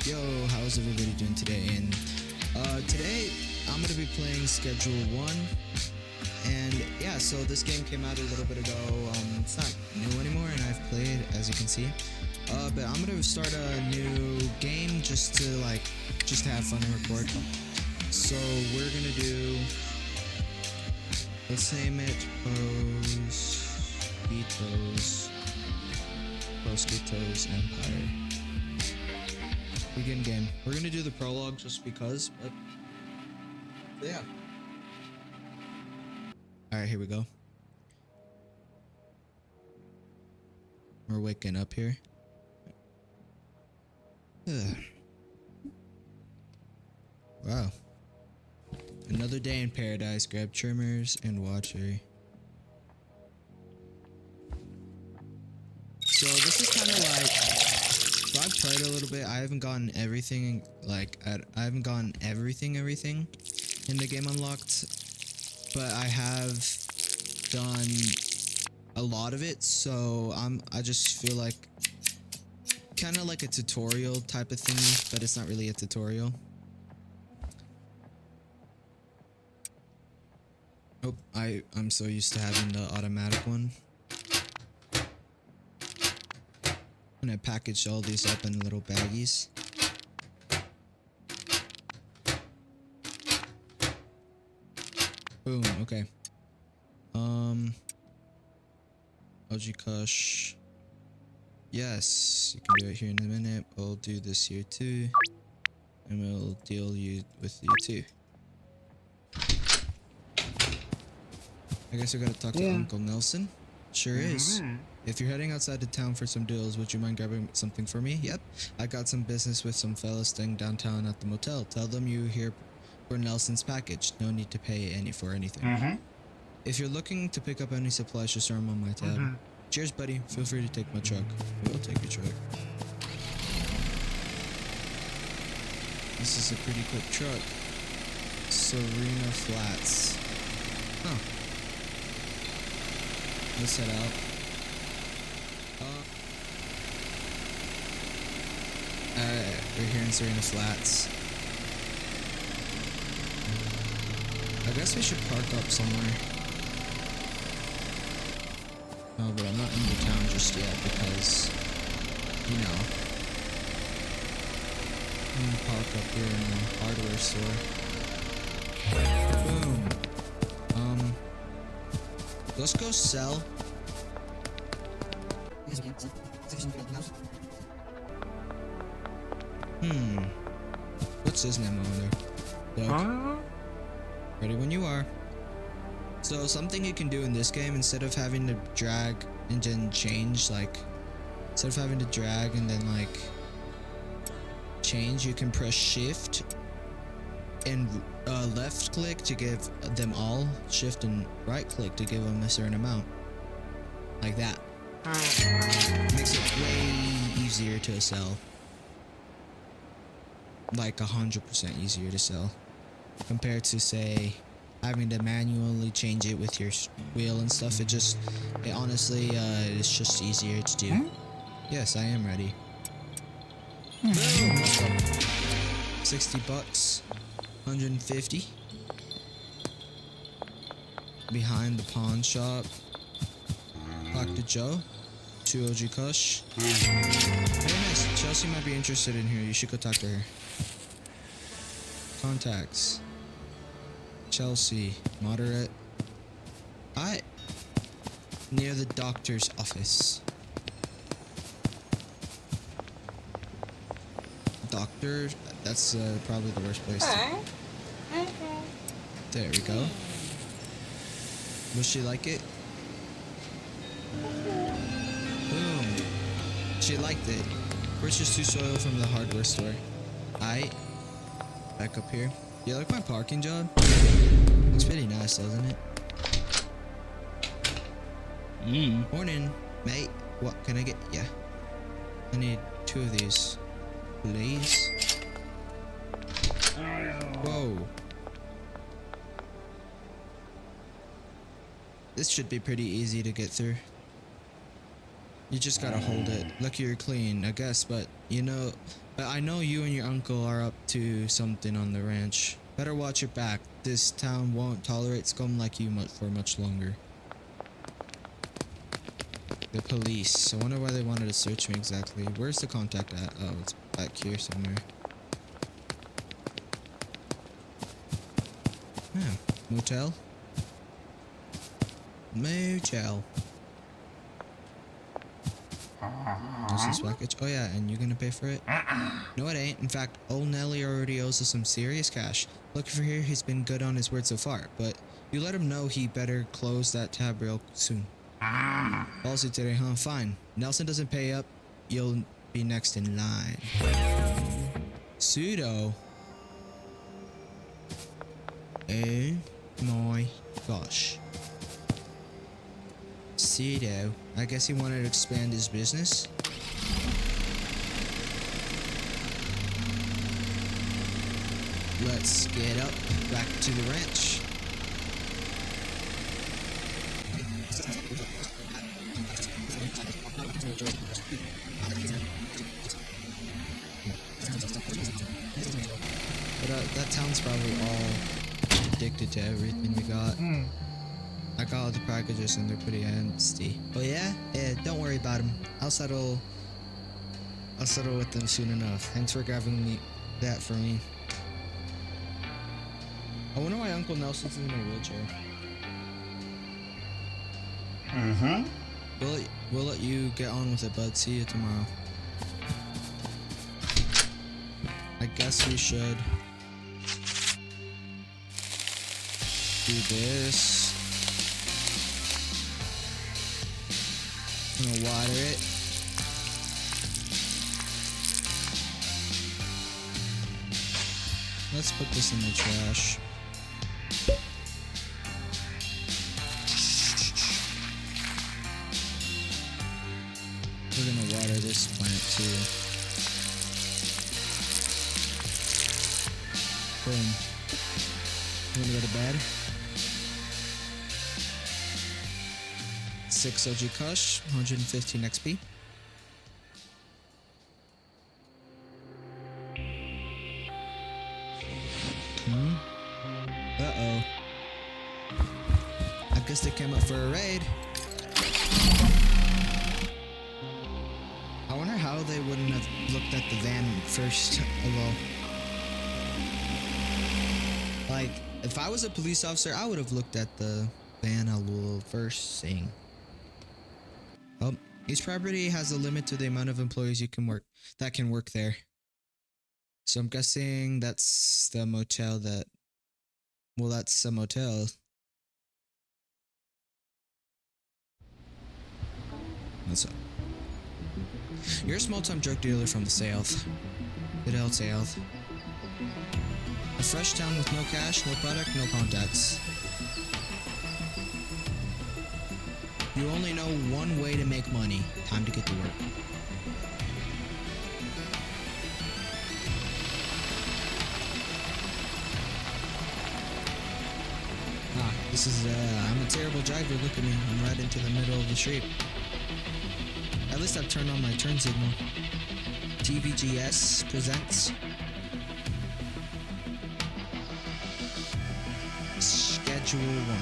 Yo, how's everybody doing today? And today I'm gonna be playing Schedule 1. And yeah, so this game came out a little bit ago. It's not new anymore, and I've played, as you can see. But I'm gonna start a new game just to have fun and record. So we're gonna do, let's name it Mosquitoes Empire. Begin game. We're gonna do the prologue just because, but yeah. Alright, here we go. We're waking up here. Ugh. Wow. Another day in paradise. Grab trimmers and water. So this is kind of like, so I've played a little bit. I haven't gotten everything, I haven't gotten everything in the game unlocked, but I have done a lot of it. So I just feel like kind of like a tutorial type of thing, but it's not really a tutorial. Oh, I'm so used to having the automatic one. And I packaged all these up in little baggies. Boom, okay. OG Kush. Yes, you can do it here in a minute. We'll do this here too. And we'll deal with you too. I guess we gotta talk to Uncle Nelson. Sure is. If you're heading outside the town for some deals, would you mind grabbing something for me? Yep. I got some business with some fellas staying downtown at the motel. Tell them you here for Nelson's package. No need to pay for anything. If you're looking to pick up any supplies, just throw them on my tab. Cheers, buddy. Feel free to take my truck. We'll take your truck. This is a pretty quick truck. Serena Flats. Huh. Let's head out. We're here in Serena Flats. I guess we should park up somewhere. No, but I'm not in the town just yet because, you know, I'm gonna park up here in the hardware store. Boom. Let's go sell. What's his name over there? Doug. Ready when you are. So something you can do in this game, instead of having to drag and then change, instead of having to drag and then change, you can press shift and left click to give them all, shift and right click to give them a certain amount. Like that. Makes it way easier to sell. Like 100% easier to sell. Compared to, say, having to manually change it with your wheel and stuff. It honestly, it's just easier to do. Yes, I am ready. Boom! Let's go. 60 bucks. 150. Behind the pawn shop. Talk to Joe. 2 OG Kush. Very nice. Chelsea might be interested in here. You should go talk to her. Contacts. Chelsea. Moderate. Near the doctor's office. Doctor? That's probably the worst place. There we go. Will she like it? Boom. She liked it. Purchase 2 soil from the hardware store. Back up here. You like my parking job? Looks pretty nice, doesn't it? Morning, mate. What can I get ya? I need 2 of these. Please. Whoa. This should be pretty easy to get through. You just gotta hold it. Lucky you're clean, I guess, but you know, But I know you and your uncle are up to something on the ranch. Better watch your back. This town won't tolerate scum like you for much longer. The police. I wonder why they wanted to search me exactly. Where's the contact at? Oh, it's back here somewhere. Yeah. Motel? Motel. What's this package? Oh yeah, and you're gonna pay for it? No, it ain't. In fact, old Nelly already owes us some serious cash. Looking for here, he's been good on his word so far, but you let him know he better close that tab real soon. Ballsy today, huh? Fine. Nelson doesn't pay up, you'll be next in line. Pseudo. Oh my gosh. Pseudo. I guess he wanted to expand his business. Let's get up back to the ranch. But that town's probably all addicted to everything we got. I got all the packages and they're pretty empty. Oh yeah? Yeah, don't worry about them. I'll settle with them soon enough. Thanks for grabbing me that for me. I wonder why Uncle Nelson's in a wheelchair. We'll let you get on with it, bud. See you tomorrow. I guess we should do this. I'm gonna water it. Let's put this in the trash. We're gonna water this plant too. Boom. You wanna go to bed? 6 OG Kush, 115 XP. Uh-oh. I guess they came up for a raid. I wonder how they wouldn't have looked at the van first of all. Like, if I was a police officer, I would have looked at the van a little first thing. Oh, each property has a limit to the amount of employees you can work there. So I'm guessing that's the motel that... Well, that's a motel. What's up? You're a small-time drug dealer from the south. Good old south. A fresh town with no cash, no product, no contacts. You only know one way to make money. Time to get to work. This is, I'm a terrible driver, look at me. I'm right into the middle of the street. At least I've turned on my turn signal. TVGS presents... Schedule 1.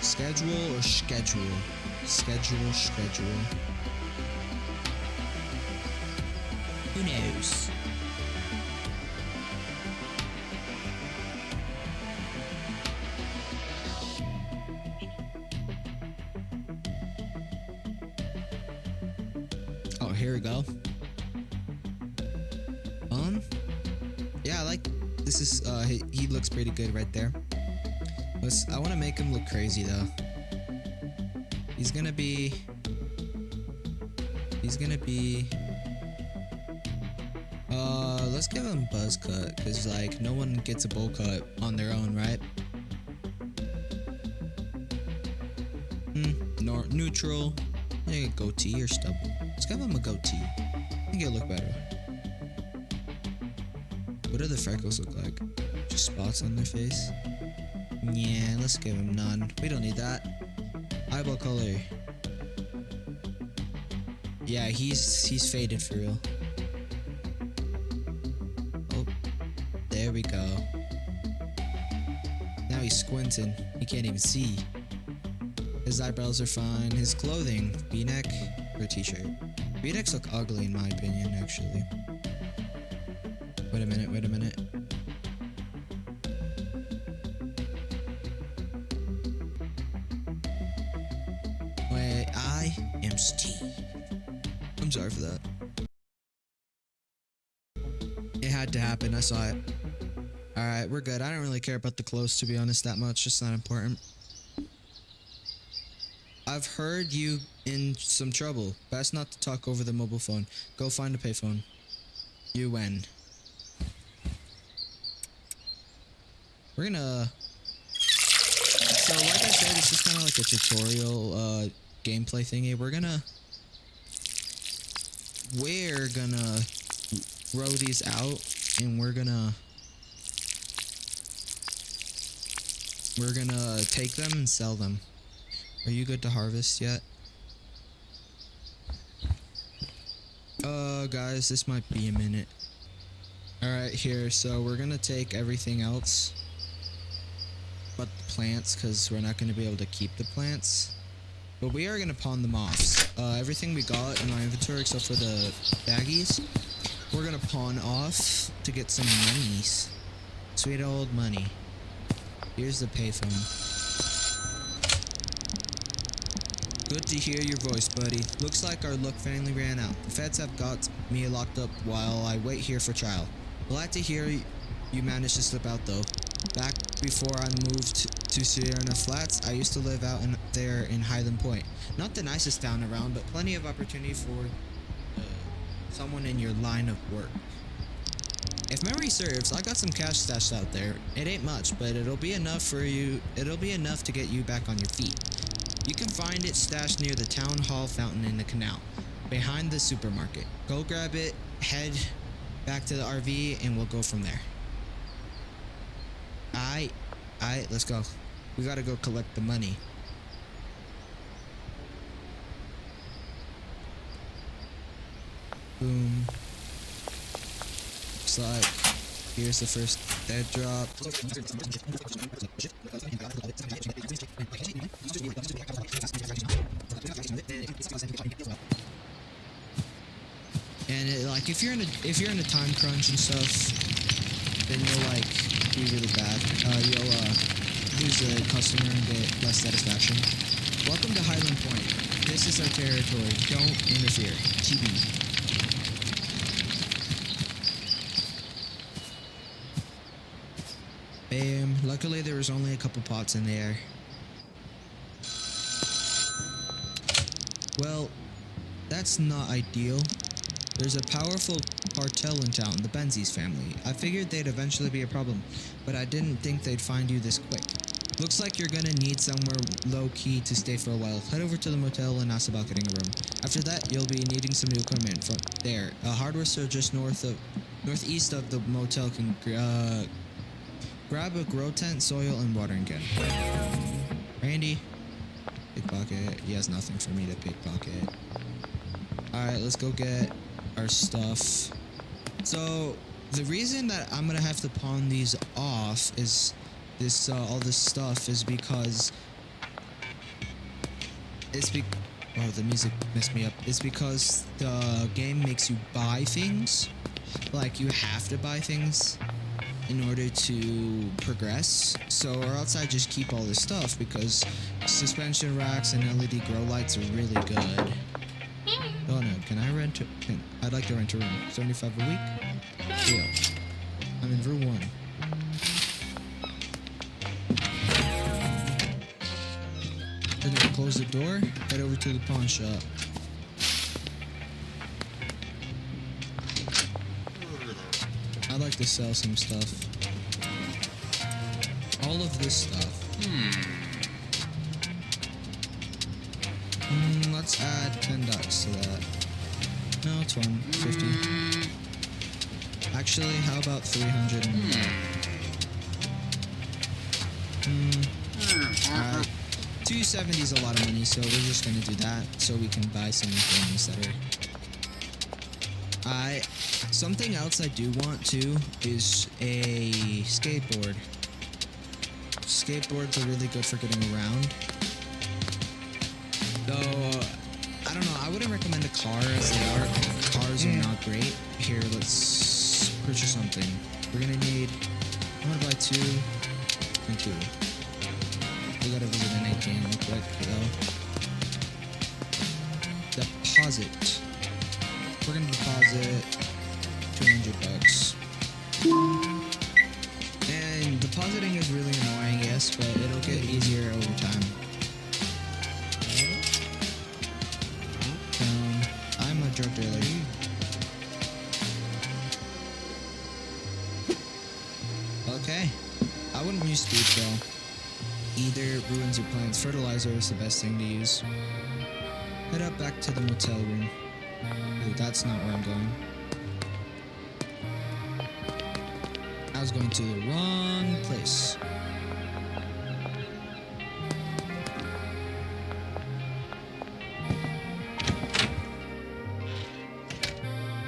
Schedule or schedule? Schedule. Who knows? Oh, here we go. Yeah, I like this is he looks pretty good right there. I want to make him look crazy though. He's gonna be let's give him buzz cut, because like no one gets a bowl cut on their own, right? Neutral. Maybe a goatee or stubble. Let's give him a goatee. I think it'll look better. What do the freckles look like? Just spots on their face? Yeah, let's give him none. We don't need that. Eyeball color. Yeah, he's faded for real. Oh, there we go. Now he's squinting. He can't even see. His eyebrows are fine. His clothing, V-neck or t-shirt. V-necks look ugly in my opinion, actually. Wait a minute, wait a minute. Wait, I am Steve. I'm sorry for that. It had to happen, I saw it. Alright, we're good. I don't really care about the clothes, to be honest, that much. It's not important. I've heard you in some trouble. Best not to talk over the mobile phone. Go find a payphone. You win. We're gonna... So, like I said, it's just kind of like a tutorial, gameplay thingy. We're gonna throw these out, and we're gonna take them and sell them. Are you good to harvest yet? Guys, this might be a minute. Alright, here, so we're gonna take everything else but the plants, because we're not gonna be able to keep the plants. But we are gonna pawn them off. Everything we got in our inventory except for the baggies, we're gonna pawn off to get some monies. Sweet old money. Here's the payphone. Good to hear your voice, buddy. Looks like our luck finally ran out. The feds have got me locked up while I wait here for trial. Glad to hear you managed to slip out though. Back before I moved to Sierra Flats, I used to live out there in Highland Point. Not the nicest town around, but plenty of opportunity for someone in your line of work. If memory serves, I got some cash stashed out there. It ain't much, but it'll be enough for you. It'll be enough to get you back on your feet. You can find it stashed near the town hall fountain in the canal, behind the supermarket. Go grab it, head back to the RV, and we'll go from there. Aight, let's go. We gotta go collect the money. Boom. Looks like here's the first dead drop. And it, like if you're in a time crunch and stuff, then you'll like be really bad. You'll lose a customer and get less satisfaction. Welcome to Highland Point. This is our territory. Don't interfere. TB. Bam. Luckily there was only a couple pots in the air. Well, that's not ideal. There's a powerful cartel in town, the Benzies family. I figured they'd eventually be a problem, but I didn't think they'd find you this quick. Looks like you're gonna need somewhere low-key to stay for a while. Head over to the motel and ask about getting a room. After that, you'll be needing some new equipment from there. A hardware store just northeast of the motel can grab a grow tent, soil, and watering can. Randy. Pickpocket. He has nothing for me to pickpocket. Alright, let's go get our stuff. So, the reason that I'm gonna have to pawn these off is this, all this stuff is because oh, the music messed me up. It's because the game makes you buy things. Like, you have to buy things in order to progress. So, or else I just keep all this stuff because suspension racks and LED grow lights are really good. Oh no, can I rent I'd like to rent a room. 75 a week? Deal. I'm in room 1. Then I close the door, head over to the pawn shop. I'd like to sell some stuff. All of this stuff. Let's add $10 to that. No, it's 150. Actually, how about 300? Alright. 270 is a lot of money, so we're just gonna do that so we can buy some things that are. Something else I do want too is a skateboard. Skateboards are really good for getting around. Though I don't know, I wouldn't recommend a car as they are. Cars are not great. Here, let's purchase something. We're gonna need. I'm gonna buy 2 and 2. We gotta visit an ATM real quick though. Deposit. We're gonna deposit $200. And depositing is really annoying, yes, but it'll get easier over time. I'm a drug dealer. Okay. I wouldn't use speed though. Either ruins your plans. Fertilizer is the best thing to use. Head up back to the motel room. Ooh, that's not where I'm going. I was going to the wrong place.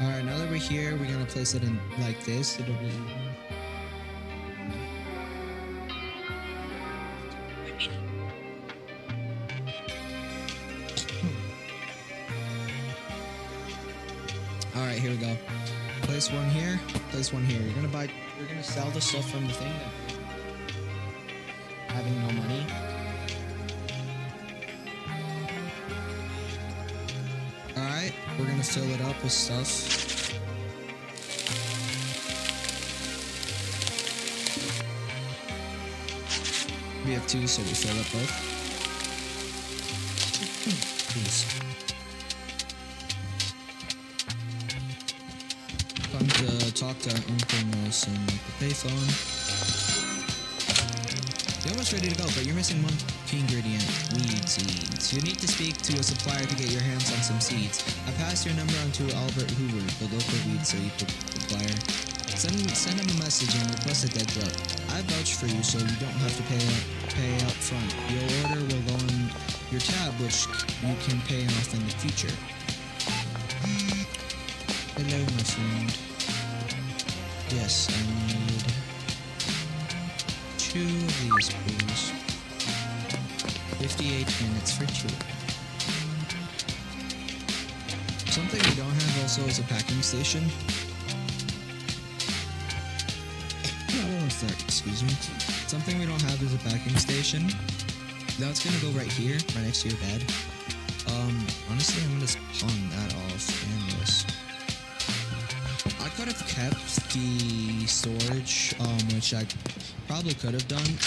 Alright, now that we're here, we're gonna place it in like this. It'll be. Alright, here we go. Place one here, place one here. You're gonna sell the stuff from the thing that having no money. Alright, we're gonna fill it up with stuff. We have 2, so we fill up both. Please. Time to talk to Uncle Nelson at the payphone. You're almost ready to go, but you're missing one key ingredient: weed seeds. You need to speak to a supplier to get your hands on some seeds. I passed your number on to Albert Hoover, the local weed seed supplier. Send him a message and request a dead drop. I vouch for you, so you don't have to pay up front. Your order will go on your tab, which you can pay off in the future. Hello, my friend. Yes, I need 2 of these, please. 58 minutes for 2. Something we don't have also is a packing station. Excuse me. Something we don't have is a packing station. That's gonna go right here, right next to your bed. Honestly, I'm gonna pawn that off and this. I could have kept the storage, which I probably could have done,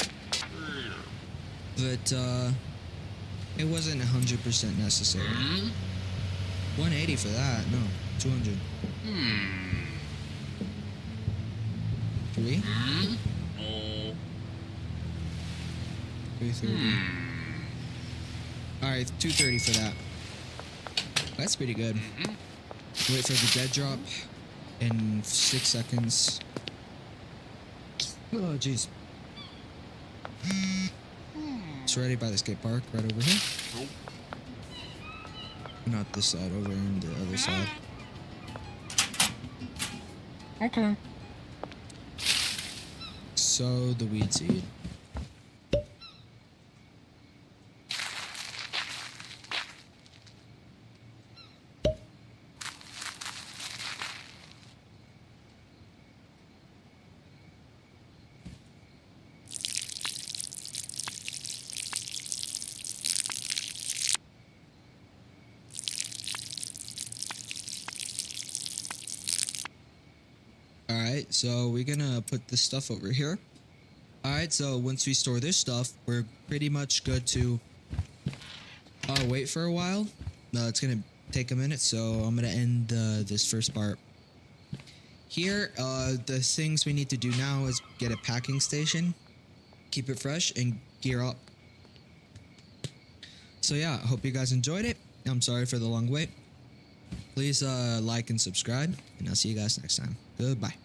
but it wasn't 100% necessary. 180 for that? No, 200. 3? 330. Alright, 230 for that. That's pretty good. Wait for the dead drop in 6 seconds. Oh, jeez. It's ready by the skate park, right over here. Not this side, over on the other side. Okay. So, the weed seed. Alright, so we're gonna put this stuff over here. Alright, so once we store this stuff, we're pretty much good to wait for a while. It's gonna take a minute, so I'm gonna end this first part. Here, the things we need to do now is get a packing station, keep it fresh, and gear up. So yeah, I hope you guys enjoyed it. I'm sorry for the long wait. Please like and subscribe, and I'll see you guys next time. Goodbye.